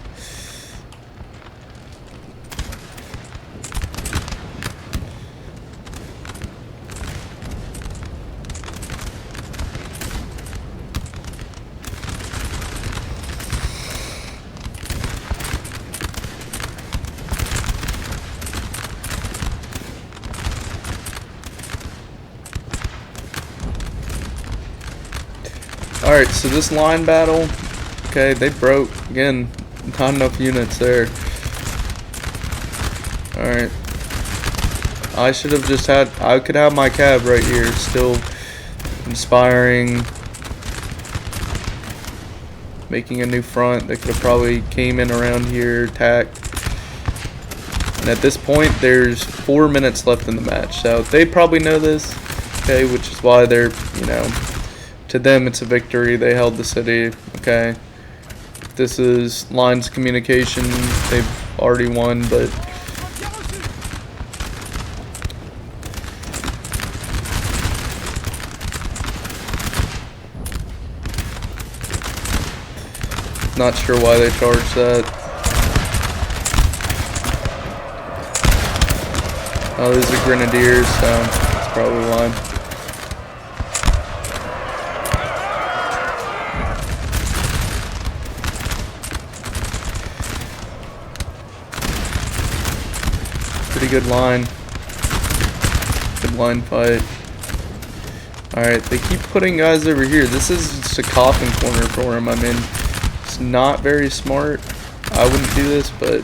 Alright, so this line battle, okay, they broke. Again, not enough units there. Alright. I should have just had, I could have my cab right here, still inspiring, making a new front. They could have probably came in around here, attacked. And at this point, there's 4 minutes left in the match, so they probably know this, okay, which is why they're, you know, to them it's a victory. They held the city, okay. This is lines of communication. They've already won, but not sure why they charged that. Oh, these are grenadiers, so that's probably why. Pretty good line. Good line fight. Alright, they keep putting guys over here. This is just a coffin corner for him. I mean, it's not very smart. I wouldn't do this, but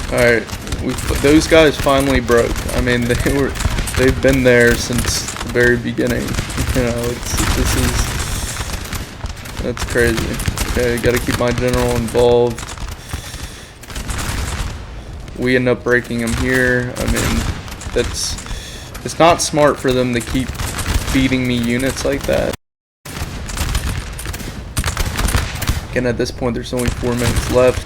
alright, those guys finally broke. I mean, they've been there since the very beginning. You know, that's crazy. Okay, gotta keep my general involved. We end up breaking them here. I mean, it's not smart for them to keep feeding me units like that. Again, at this point, there's only 4 minutes left.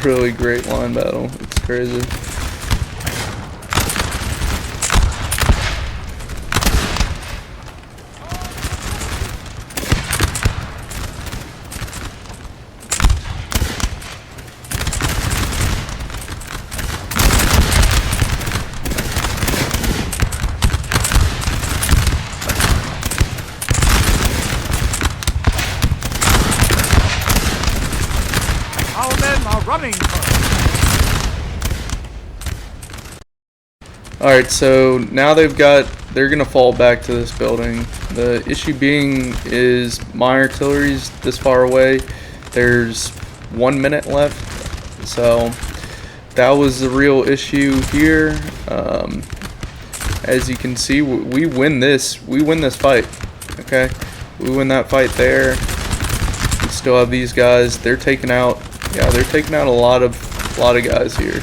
Really great line battle. It's crazy. Alright, so now they're gonna fall back to this building. The issue being is my artillery's this far away. There's 1 minute left, so that was the real issue here. As you can see, we win this fight. Okay, we win that fight there. We still have these guys. They're taking out, yeah, they're taking out a lot of guys here.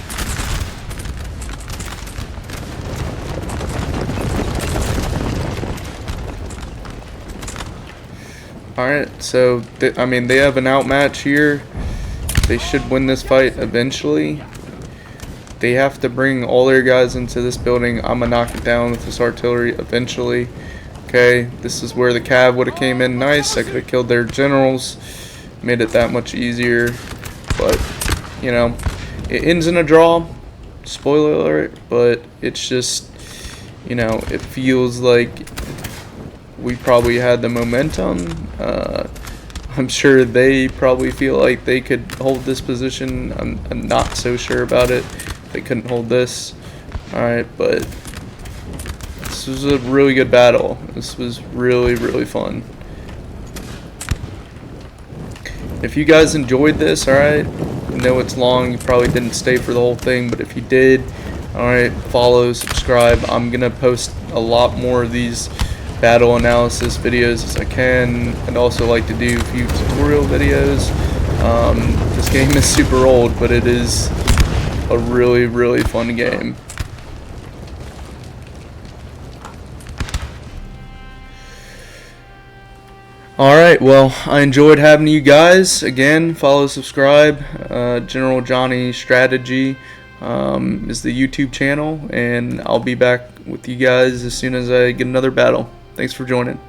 Alright, so, I mean, they have an outmatch here. They should win this fight eventually. They have to bring all their guys into this building. I'm going to knock it down with this artillery eventually. Okay, this is where the cav would have came in nice. I could have killed their generals. Made it that much easier. But, you know, it ends in a draw. Spoiler alert. But it's just, you know, it feels like we probably had the momentum. I'm sure they probably feel like they could hold this position. I'm not so sure about it. they couldn't hold this. Alright, but this was a really good battle. This was really, really fun. If you guys enjoyed this, alright, I know it's long, you probably didn't stay for the whole thing, but if you did, alright, follow, subscribe. I'm gonna post a lot more of these battle analysis videos as I can. I'd also like to do a few tutorial videos. This game is super old, but it is a really, really fun game. Alright, well, I enjoyed having you guys. Again, follow, subscribe. General Johnny Strategy is the YouTube channel, and I'll be back with you guys as soon as I get another battle. Thanks for joining.